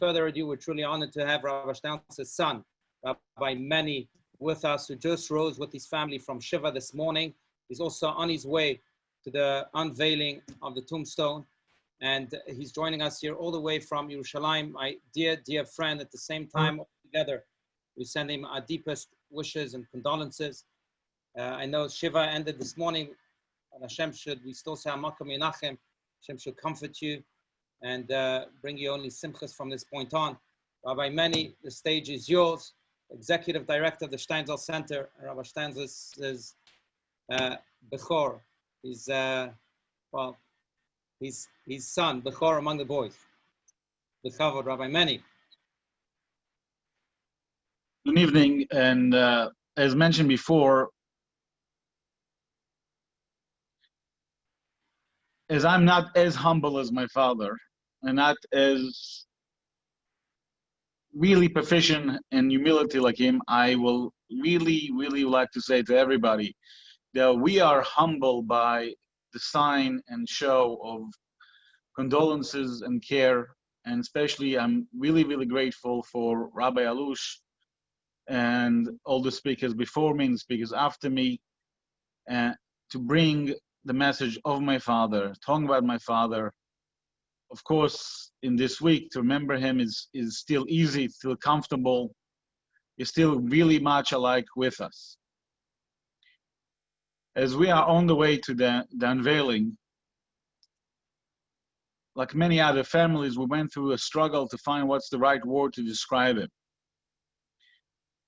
further ado, we're truly honored to have Rabbi Steinsaltz's son, Rabbi Meni, with us, who just rose with his family from Shiva this morning. He's also on his way to the unveiling of the tombstone. And he's joining us here all the way from Yerushalayim, my dear, dear friend. At the same time, all together, we send him our deepest wishes and condolences. I know Shiva ended this morning, and Hashem should, we still say, Amakom Yenachem, Hashem should comfort you and bring you only simchas from this point on. Rabbi Meni, the stage is yours. Executive Director of the Steinsaltz Center, Rabbi Steinsaltz's Bechor. He's, well, his son, Bechor among the boys. B'chavod, Rabbi Meni. Good evening, and as mentioned before, as I'm not as humble as my father, and not as really proficient in humility like him, I will really like to say to everybody that we are humbled by the sign and show of condolences and care, and especially I'm really grateful for Rabbi Alush and all the speakers before me and the speakers after me, to bring the message of my father, talking about my father. Of course, in this week, to remember him is still easy, it's still comfortable, is still really much alike with us. As we are on the way to the unveiling, like many other families, we went through a struggle to find what's the right word to describe him.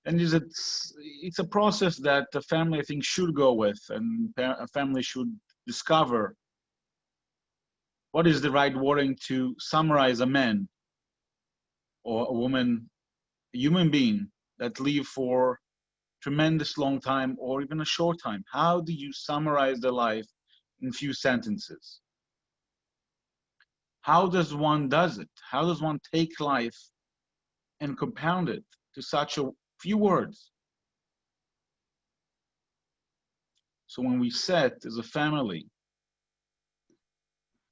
And it's a process that the family, I think, should go with, and a family should discover what is the right wording to summarize a man or a woman, a human being that live for tremendous long time or even a short time. How do you summarize their life in few sentences? How does one does it? How does one take life and compound it to such a few words? So when we sat as a family,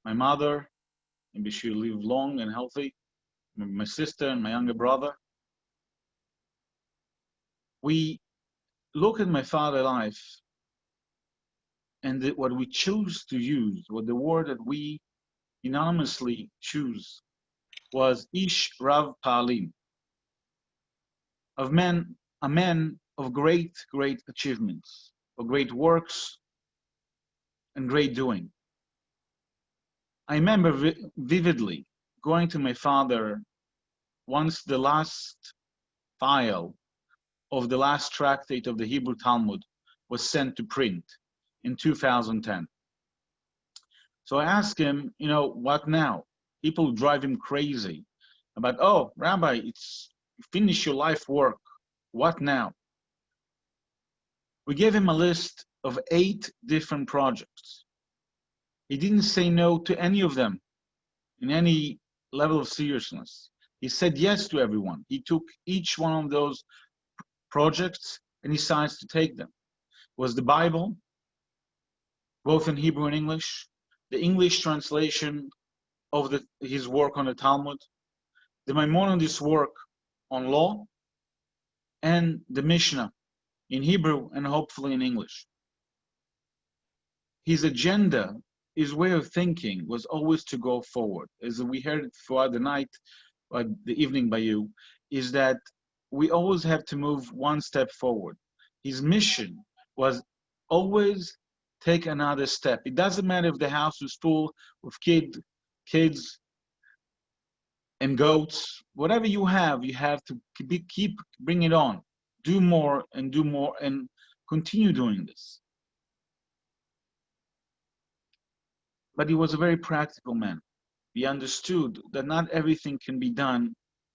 my mother, maybe she'll live long and healthy, my sister and my younger brother, we look at my father's life, and what we choose to use, what the word that we unanimously choose, was Ish Rav Pa'alim, a man of great achievements, of great works and great doing. I remember vividly going to my father once the last file of the last tractate of the Hebrew Talmud was sent to print in 2010. So I asked him, what now? People drive him crazy about, oh, Rabbi, you finish your life work. What now? We gave him a list of 8 different projects. He didn't say no to any of them in any level of seriousness. He said yes to everyone. He took each one of those projects and decides to take them. It was the Bible, both in Hebrew and English, the English translation of his work on the Talmud, the Maimonides' work on law, and the Mishnah in Hebrew and hopefully in English. His agenda, his way of thinking was always to go forward. As we heard throughout the night, or the evening by you, is that we always have to move one step forward. His mission was always take another step. It doesn't matter if the house is full with kids and goats. Whatever you have to keep bring it on. Do more and continue doing this. But he was a very practical man. He understood that not everything can be done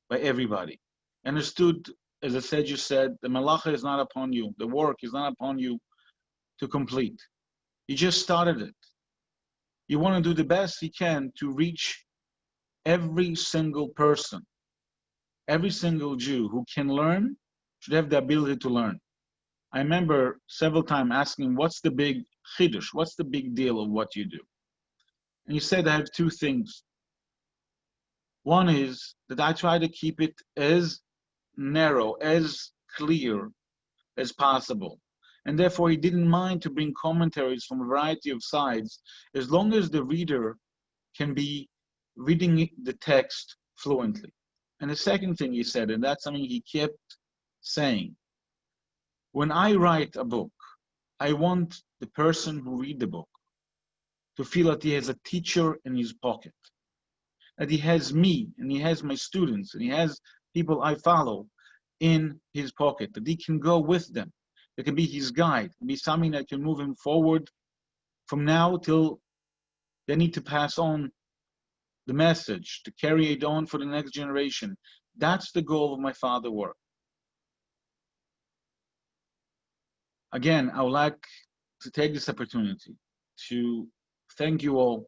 by everybody. Understood, as I said, you said, the malacha is not upon you. The work is not upon you to complete. He just started it. You want to do the best he can to reach every single person. Every single Jew who can learn should have the ability to learn. I remember several times asking, what's the big chiddush? What's the big deal of what you do? And he said, I have 2 things. One is that I try to keep it as narrow, as clear as possible. And therefore, he didn't mind to bring commentaries from a variety of sides, as long as the reader can be reading the text fluently. And the second thing he said, and that's something he kept saying, when I write a book, I want the person who read the book to feel that he has a teacher in his pocket, that he has me, and he has my students, and he has people I follow in his pocket, that he can go with them. It can be his guide, it can be something that can move him forward from now till they need to pass on the message, to carry it on for the next generation. That's the goal of my father's work. Again, I would like to take this opportunity to thank you all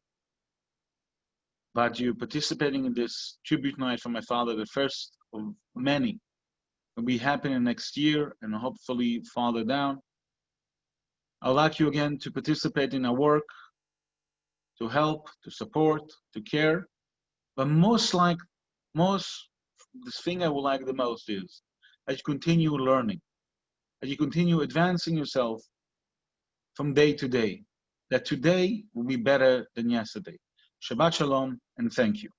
about you participating in this tribute night for my father, the first of many. Will be happening next year and hopefully farther down. I'd like you again to participate in our work, to help, to support, to care. But the thing I would like the most is as you continue learning, as you continue advancing yourself from day to day, that today will be better than yesterday. Shabbat Shalom and thank you.